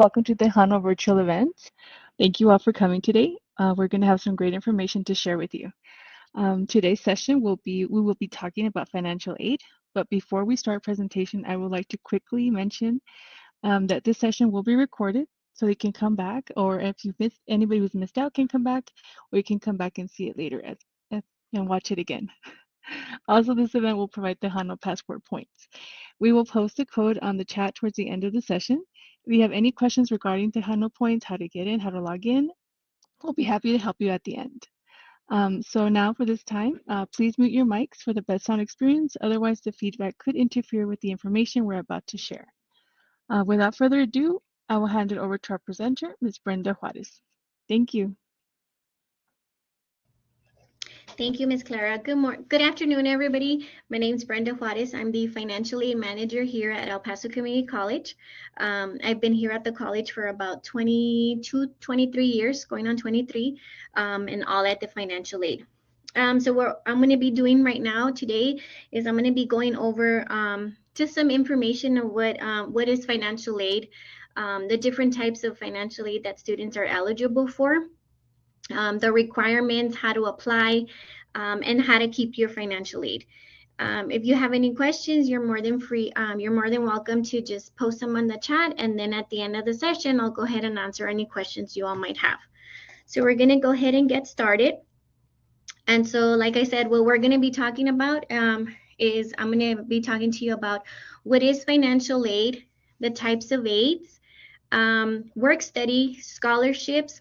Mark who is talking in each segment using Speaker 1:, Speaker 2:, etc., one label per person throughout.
Speaker 1: Welcome to the HANO virtual event. Thank you all for coming today. We're going to have some great information to share with you. Today's session we will be talking about financial aid. But before we start presentation, I would like to quickly mention that this session will be recorded so you can come back, or if you missed anybody who's missed out can come back, or you can come back and see it later and watch it again. Also, this event will provide the HANO passport points. We will post the code on the chat towards the end of the session. If you have any questions regarding the HANO points, how to get in, how to log in, we'll be happy to help you at the end. So now for this time, please mute your mics for the best sound experience. Otherwise, the feedback could interfere with the information we're about to share. Without further ado, I will hand it over to our presenter, Ms. Brenda Juarez. Thank you.
Speaker 2: Thank you, Ms. Clara. Good afternoon, everybody. My name is Brenda Juarez. I'm the Financial Aid Manager here at El Paso Community College. I've been here at the college for about 23 years, going on 23, and all at the financial aid. So what I'm going to be doing right now today is I'm going to be going over just some information of what is financial aid, the different types of financial aid that students are eligible for. The requirements, how to apply, and how to keep your financial aid. If you have any questions, you're more than welcome to just post them on the chat, and then at the end of the session, I'll go ahead and answer any questions you all might have. So we're gonna go ahead and get started. And so, like I said, what we're gonna be talking about is I'm gonna be talking to you about what is financial aid, the types of aids, work study, scholarships,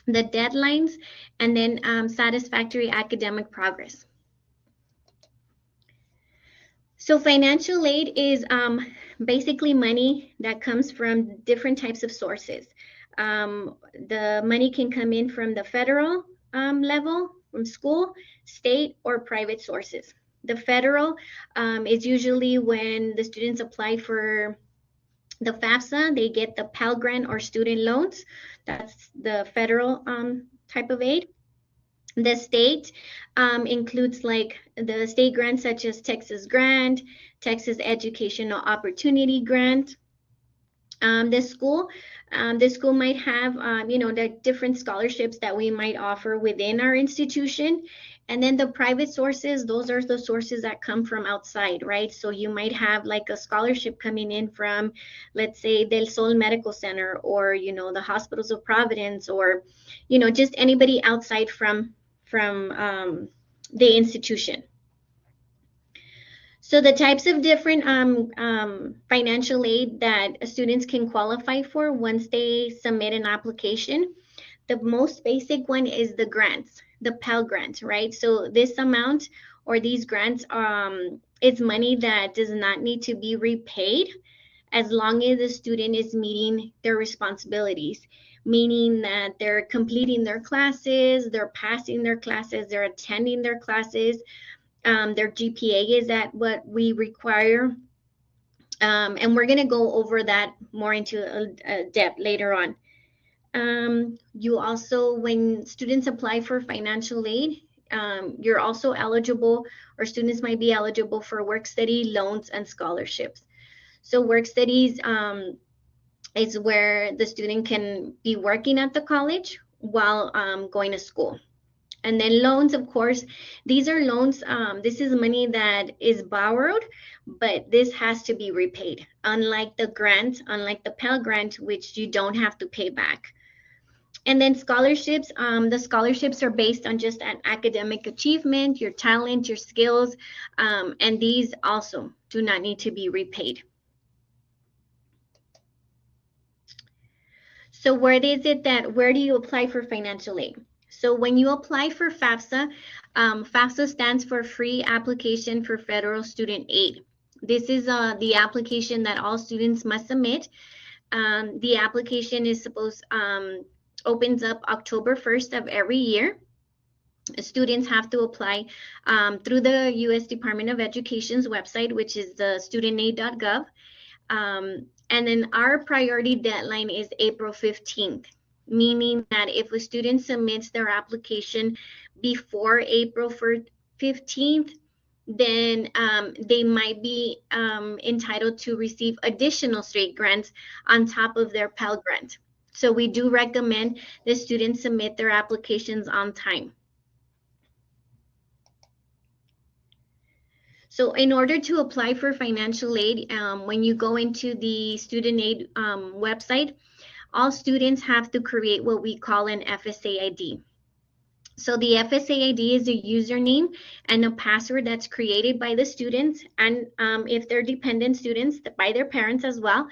Speaker 2: the deadlines, and then satisfactory academic progress. So financial aid is basically money that comes from different types of sources. The money can come in from the federal level, from school, state, or private sources. The federal is usually when the students apply for the FAFSA, they get the Pell Grant or student loans. That's the federal type of aid. The state includes like the state grants such as Texas Grant, Texas Educational Opportunity Grant. The school might have, the different scholarships that we might offer within our institution. And then the private sources, those are the sources that come from outside, right? So you might have like a scholarship coming in from, let's say, Del Sol Medical Center, or, the Hospitals of Providence, or, just anybody outside from the institution. So the types of different financial aid that students can qualify for once they submit an application, the most basic one is the grants, the Pell Grant, right? So this amount or these grants is money that does not need to be repaid as long as the student is meeting their responsibilities, meaning that they're completing their classes, they're passing their classes, they're attending their classes, their GPA is at what we require. And we're going to go over that more into a depth later on. You also, when students apply for financial aid, you're also eligible, or students might be eligible for work study, loans, and scholarships. So work studies is where the student can be working at the college while going to school. And then loans, of course, these are loans. This is money that is borrowed, but this has to be repaid. Unlike the grant, unlike the Pell Grant, which you don't have to pay back. And then scholarships, the scholarships are based on just an academic achievement, your talent, your skills, and these also do not need to be repaid. So where do you apply for financial aid? So when you apply for FAFSA, FAFSA stands for Free Application for Federal Student Aid. This is the application that all students must submit. The application is opens up October 1st of every year. Students have to apply through the U.S. Department of Education's website, which is the studentaid.gov. And then our priority deadline is April 15th. Meaning that if a student submits their application before April 15th, then they might be entitled to receive additional state grants on top of their Pell Grant. So we do recommend the students submit their applications on time. So in order to apply for financial aid, when you go into the student aid website, all students have to create what we call an FSA ID. So the FSA ID is a username and a password that's created by the students, and if they're dependent students, by their parents as well.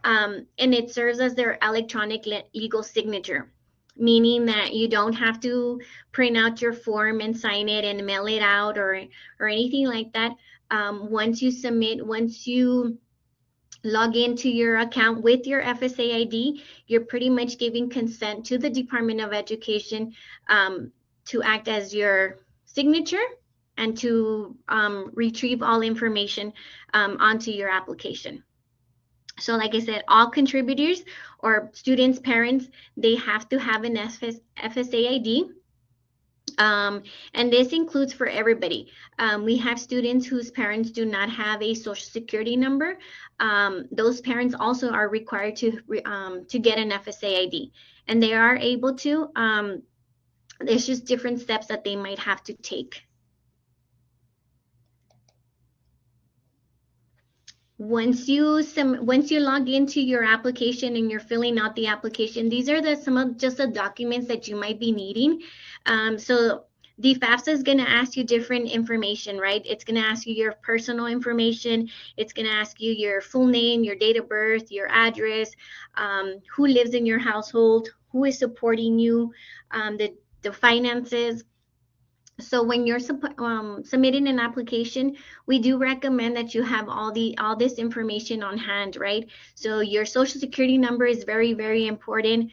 Speaker 2: And it serves as their electronic legal signature, meaning that you don't have to print out your form and sign it and mail it out or anything like that. Once you log into your account with your FSA ID, you're pretty much giving consent to the Department of Education to act as your signature and to retrieve all information onto your application. So like I said, all contributors or students' parents, they have to have an FSA ID. And this includes for everybody. We have students whose parents do not have a social security number. Those parents also are required to get an FSA ID, and they are able to. There's just different steps that they might have to take. Once you log into your application and you're filling out the application, these are some of just the documents that you might be needing. So the FAFSA is going to ask you different information, right? It's going to ask you your personal information. It's going to ask you your full name, your date of birth, your address, who lives in your household, who is supporting you, the finances. So when you're submitting an application, we do recommend that you have all this information on hand, right? So your social security number is very, very important.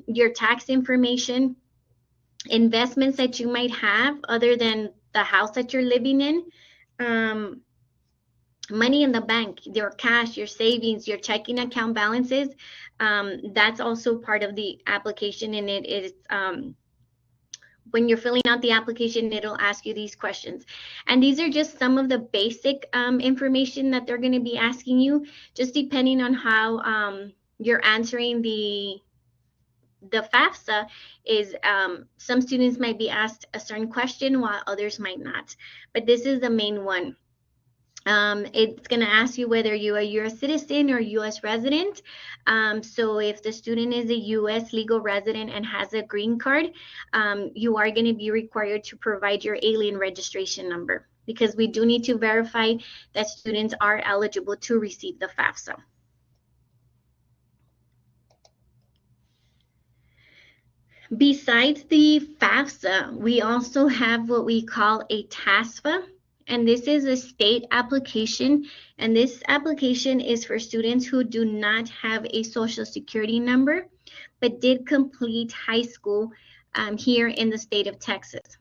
Speaker 2: Your tax information, investments that you might have other than the house that you're living in, money in the bank, your cash, your savings, your checking account balances. That's also part of the application, and it is when you're filling out the application, it'll ask you these questions. And these are just some of the basic information that they're going to be asking you, just depending on how you're answering the FAFSA is some students might be asked a certain question while others might not. But this is the main one. It's going to ask you whether you're a U.S. citizen or U.S. resident. So if the student is a U.S. legal resident and has a green card, you are going to be required to provide your alien registration number, because we do need to verify that students are eligible to receive the FAFSA. Besides the FAFSA, we also have what we call a TASFA. And this is a state application, and this application is for students who do not have a social security number, but did complete high school here in the state of Texas.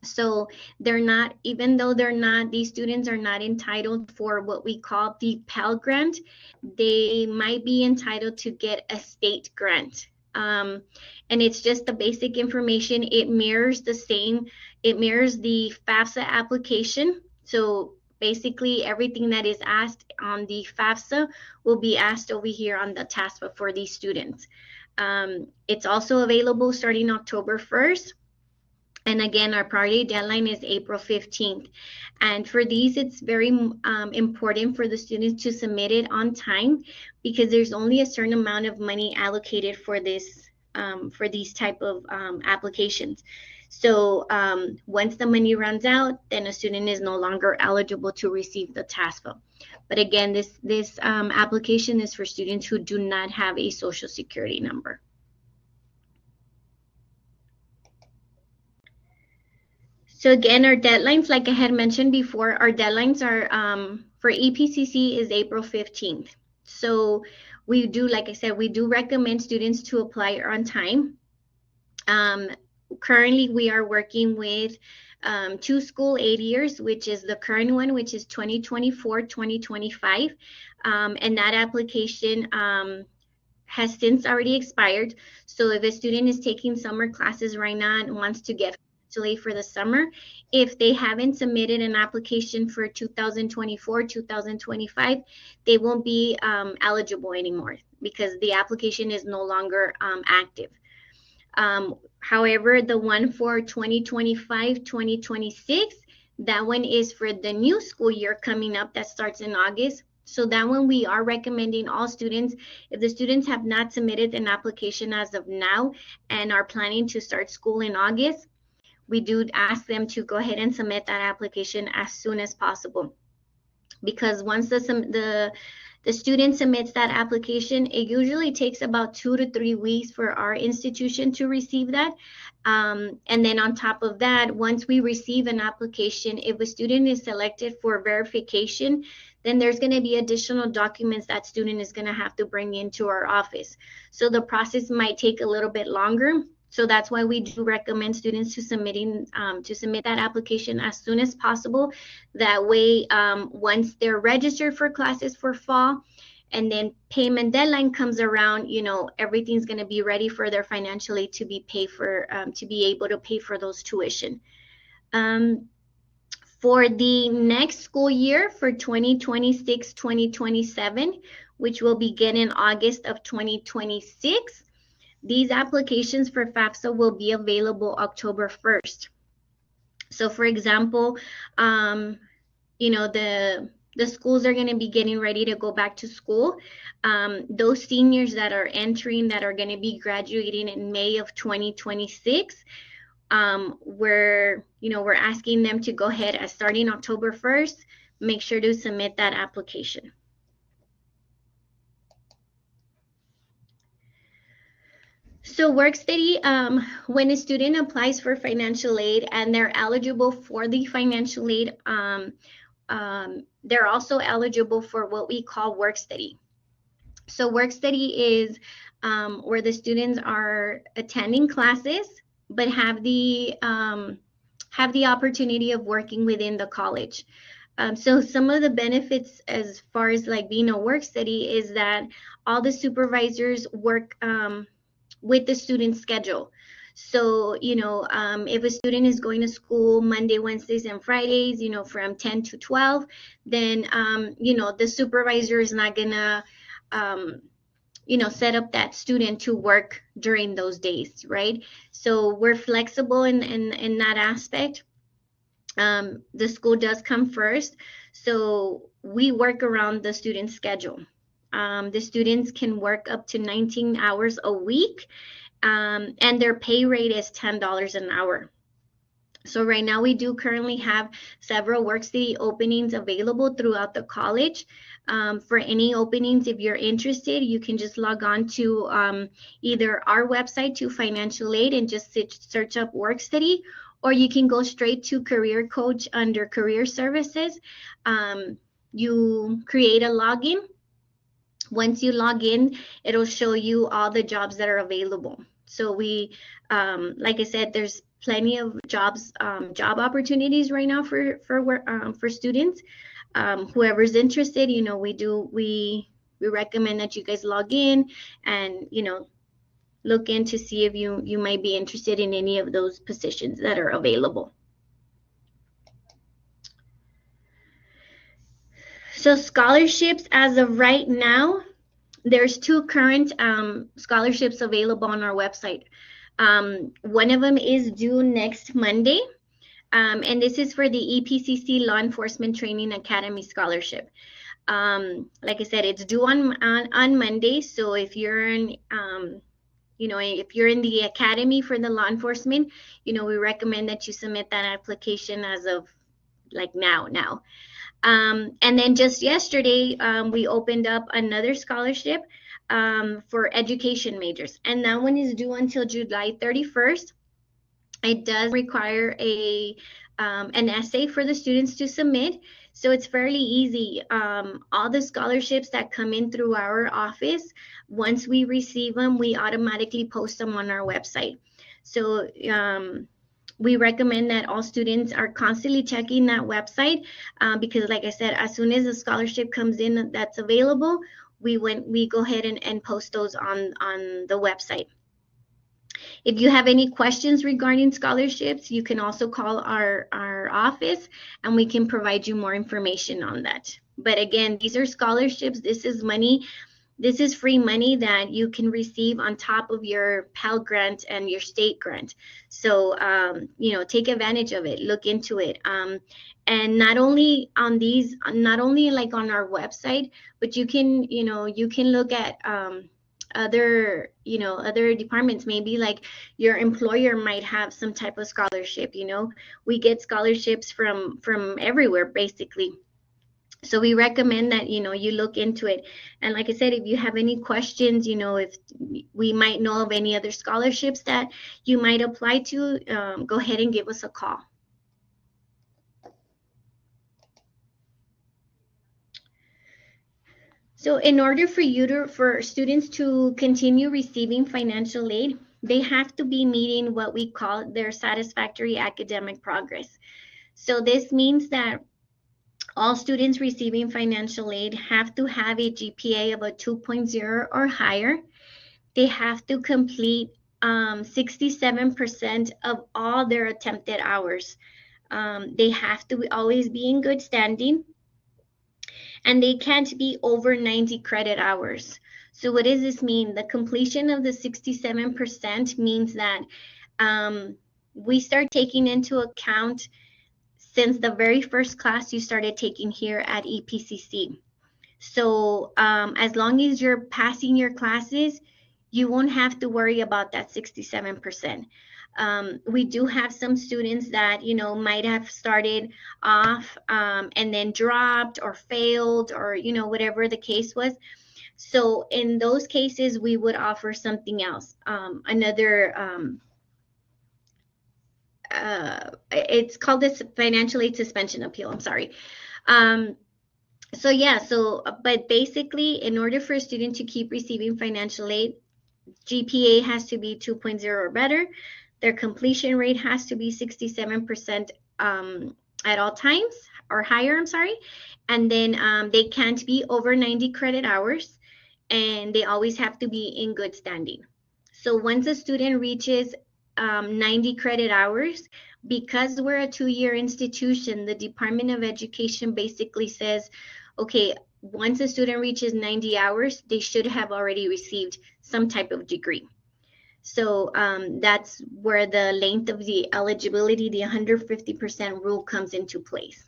Speaker 2: So they're not, even though these students are not entitled for what we call the Pell Grant, they might be entitled to get a state grant. And it's just the basic information. It mirrors the FAFSA application. So basically everything that is asked on the FAFSA will be asked over here on the TASFA for these students. It's also available starting October 1st. And again, our priority deadline is April 15th. And for these, it's very important for the students to submit it on time, because there's only a certain amount of money allocated for this, for these type of applications. So once the money runs out, then a student is no longer eligible to receive the TASFA. But again, this application is for students who do not have a social security number. So again, our deadlines, like I had mentioned before, our deadlines are for EPCC is April 15th. So we do, like I said, we do recommend students to apply on time. Currently, we are working with 2 school aid years, which is the current one, which is 2024-2025. And that application has since already expired. So if a student is taking summer classes right now and wants to get aid for the summer. If they haven't submitted an application for 2024, 2025, they won't be eligible anymore because the application is no longer active. However, the one for 2025, 2026, that one is for the new school year coming up that starts in August. So that one we are recommending all students, if the students have not submitted an application as of now and are planning to start school in August, we do ask them to go ahead and submit that application as soon as possible. Because once the student submits that application, it usually takes about 2 to 3 weeks for our institution to receive that. And then on top of that, once we receive an application, if a student is selected for verification, then there's going to be additional documents that student is going to have to bring into our office. So the process might take a little bit longer. So that's why we do recommend students to submit that application as soon as possible. That way, once they're registered for classes for fall, and then payment deadline comes around, everything's going to be ready for their financial aid to be to be able to pay for those tuition. For the next school year, for 2026-2027, which will begin in August of 2026. These applications for FAFSA will be available October 1st. So for example, the schools are going to be getting ready to go back to school. Those seniors that are entering, that are going to be graduating in May of 2026, we're asking them to go ahead, starting October 1st, make sure to submit that application. So WorkStudy, when a student applies for financial aid and they're eligible for the financial aid, they're also eligible for what we call WorkStudy. So WorkStudy is where the students are attending classes but have the opportunity of working within the college. So some of the benefits as far as like being a WorkStudy is that all the supervisors work with the student schedule. So, if a student is going to school Monday, Wednesdays, and Fridays, from 10 to 12, then, the supervisor is not gonna, set up that student to work during those days, right? So we're flexible in that aspect. The school does come first, so we work around the student's schedule. The students can work up to 19 hours a week, and their pay rate is $10 an hour. So right now we do currently have several WorkStudy openings available throughout the college. For any openings, if you're interested, you can just log on to either our website, to financial aid, and just search up WorkStudy, or you can go straight to Career Coach under Career Services. You create a login. Once you log in, it'll show you all the jobs that are available. So we, like I said, there's plenty of jobs, job opportunities right now for students. Whoever's interested, we recommend that you guys log in and, look in to see if you might be interested in any of those positions that are available. So scholarships, as of right now, there's 2 current scholarships available on our website. One of them is due next Monday, and this is for the EPCC Law Enforcement Training Academy Scholarship. Like I said, it's due on Monday, so if you're in if you're in the academy for the law enforcement, we recommend that you submit that application as of like now. And then just yesterday, we opened up another scholarship for education majors, and that one is due until July 31st. It does require an essay for the students to submit, so it's fairly easy. All the scholarships that come in through our office, once we receive them, we automatically post them on our website. So we recommend that all students are constantly checking that website because, like I said, as soon as a scholarship comes in that's available, we go ahead and post those on the website. If you have any questions regarding scholarships, you can also call our office and we can provide you more information on that. But again, these are scholarships. This is money. This is free money that you can receive on top of your Pell Grant and your state grant. So, you know, take advantage of it, look into it. And not only on these, not only like on our website, but you can, you know, you can look at other, you know, other departments. Maybe like your employer might have some type of scholarship. You know, we get scholarships from everywhere basically. So we recommend that, you know, you look into it. And like I said, if you have any questions, you know, if we might know of any other scholarships that you might apply to, go ahead and give us a call. So in order for for students to continue receiving financial aid, they have to be meeting what we call their satisfactory academic progress. So this means that all students receiving financial aid have to have a GPA of a 2.0 or higher. They have to complete 67% of all their attempted hours. They have to always be in good standing, and they can't be over 90 credit hours. So what does this mean? The completion of the 67% means that we start taking into account since the very first class you started taking here at EPCC. So as long as you're passing your classes, you won't have to worry about that 67%. We do have some students that, you know, might have started off and then dropped or failed, or, you know, whatever the case was. So in those cases, we would offer something else, it's called this financial aid suspension appeal. I'm sorry. So yeah, but basically, in order for a student to keep receiving financial aid, GPA has to be 2.0 or better. Their completion rate has to be 67% at all times, or higher, I'm sorry. And then they can't be over 90 credit hours, and they always have to be in good standing. So once a student reaches 90 credit hours, because we're a 2-year institution, the Department of Education basically says, okay, once a student reaches 90 hours, they should have already received some type of degree. So that's where the length of the eligibility, the 150% rule, comes into place.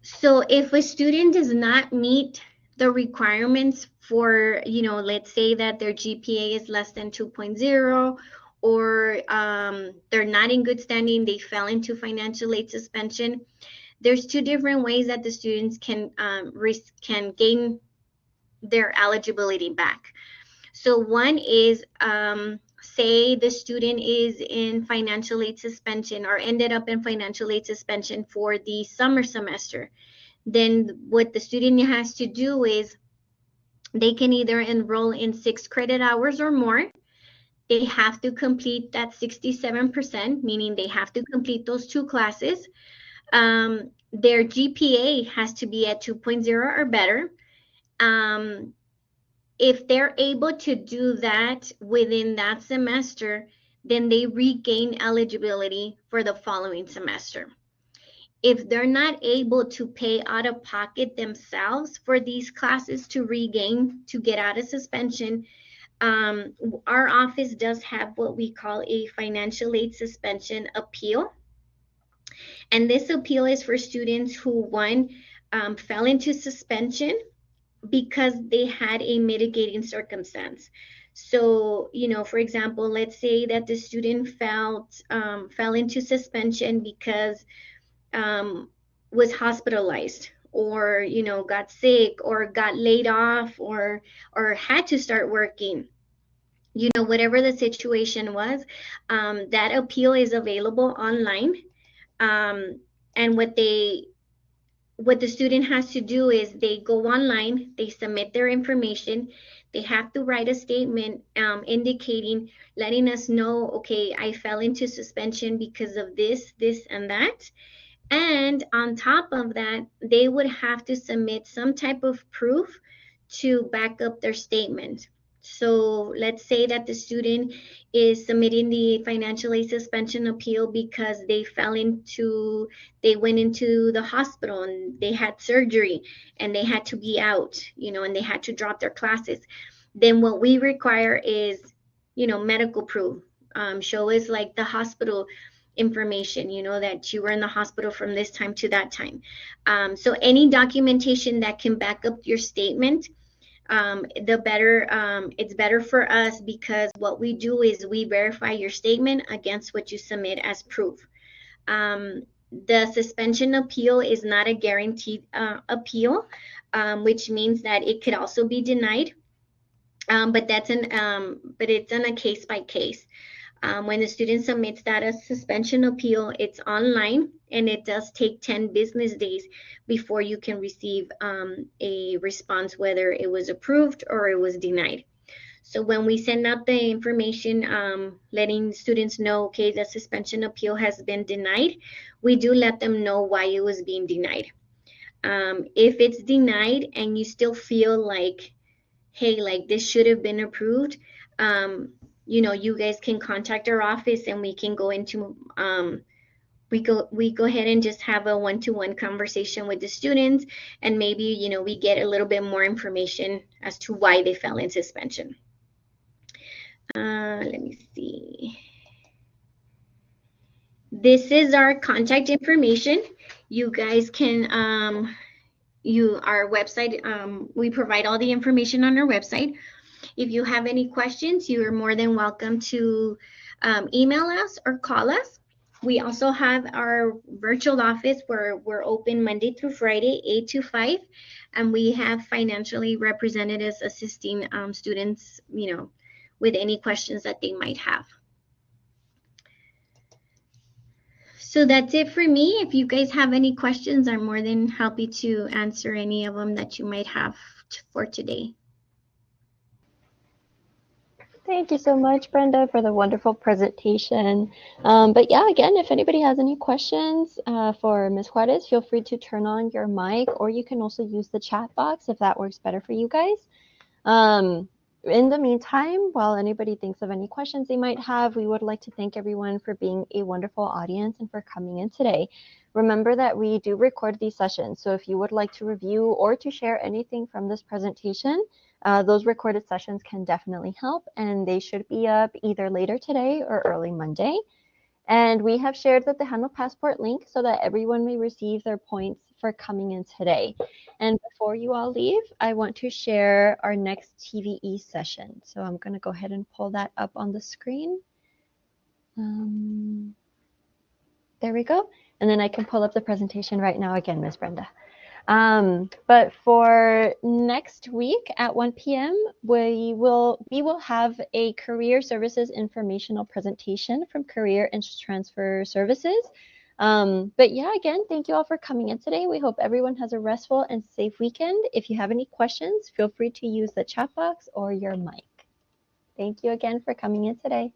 Speaker 2: So if a student does not meet the requirements for, you know, let's say that their GPA is less than 2.0, or they're not in good standing, they fell into financial aid suspension, there's 2 different ways that the students can gain their eligibility back. So one is, say the student is in financial aid suspension, or ended up in financial aid suspension for the summer semester. Then what the student has to do is they can either enroll in 6 credit hours or more. They have to complete that 67%, meaning they have to complete those 2 classes. Their GPA has to be at 2.0 or better. If they're able to do that within that semester, then they regain eligibility for the following semester. If they're not able to pay out of pocket themselves for these classes to get out of suspension, our office does have what we call a financial aid suspension appeal. And this appeal is for students who, one, fell into suspension because they had a mitigating circumstance. So, you know, for example, let's say that the student fell into suspension because was hospitalized, or, you know, got sick, or got laid off, or had to start working. You know, whatever the situation was, that appeal is available online. And what the student has to do is they go online, they submit their information, they have to write a statement indicating, letting us know, okay, I fell into suspension because of this, and that. And on top of that, they would have to submit some type of proof to back up their statement. So let's say that the student is submitting the financial aid suspension appeal because they went into the hospital and they had surgery and they had to be out, and they had to drop their classes. Then what we require is, medical proof. Show us like the hospital information, that you were in the hospital from this time to that time. So any documentation that can back up your statement, the better. It's better for us, because what we do is we verify your statement against what you submit as proof. The suspension appeal is not a guaranteed appeal, which means that it could also be denied. But it's on a case by case. When the student submits that as suspension appeal, it's online, and it does take 10 business days before you can receive a response, whether it was approved or it was denied. So when we send out the information, letting students know, okay, the suspension appeal has been denied, we do let them know why it was being denied. If it's denied and you still feel like, hey, like this should have been approved, you guys can contact our office, and we can go into we go ahead and just have a one-to-one conversation with the students, and maybe we get a little bit more information as to why they fell in suspension. Let me see. This is our contact information. You guys can our website, we provide all the information on our website. If you have any questions, you are more than welcome to email us or call us. We also have our virtual office where we're open Monday through Friday, 8 to 5, and we have financially representatives assisting students, with any questions that they might have. So that's it for me. If you guys have any questions, I'm more than happy to answer any of them that you might have for today.
Speaker 3: Thank you so much, Brenda, for the wonderful presentation. But yeah, again, if anybody has any questions for Ms. Juarez, feel free to turn on your mic, or you can also use the chat box if that works better for you guys. In the meantime, while anybody thinks of any questions they might have, we would like to thank everyone for being a wonderful audience and for coming in today. Remember that we do record these sessions, so if you would like to review or to share anything from this presentation, those recorded sessions can definitely help, and they should be up either later today or early Monday. And we have shared the Tejano Passport link so that everyone may receive their points for coming in today. And before you all leave, I want to share our next TVE session. So I'm going to go ahead and pull that up on the screen. There we go. And then I can pull up the presentation right now again, Ms. Brenda. But for next week at 1 p.m., we will have a career services informational presentation from Career and Transfer Services. But yeah, again, thank you all for coming in today. We hope everyone has a restful and safe weekend. If you have any questions, feel free to use the chat box or your mic. Thank you again for coming in today.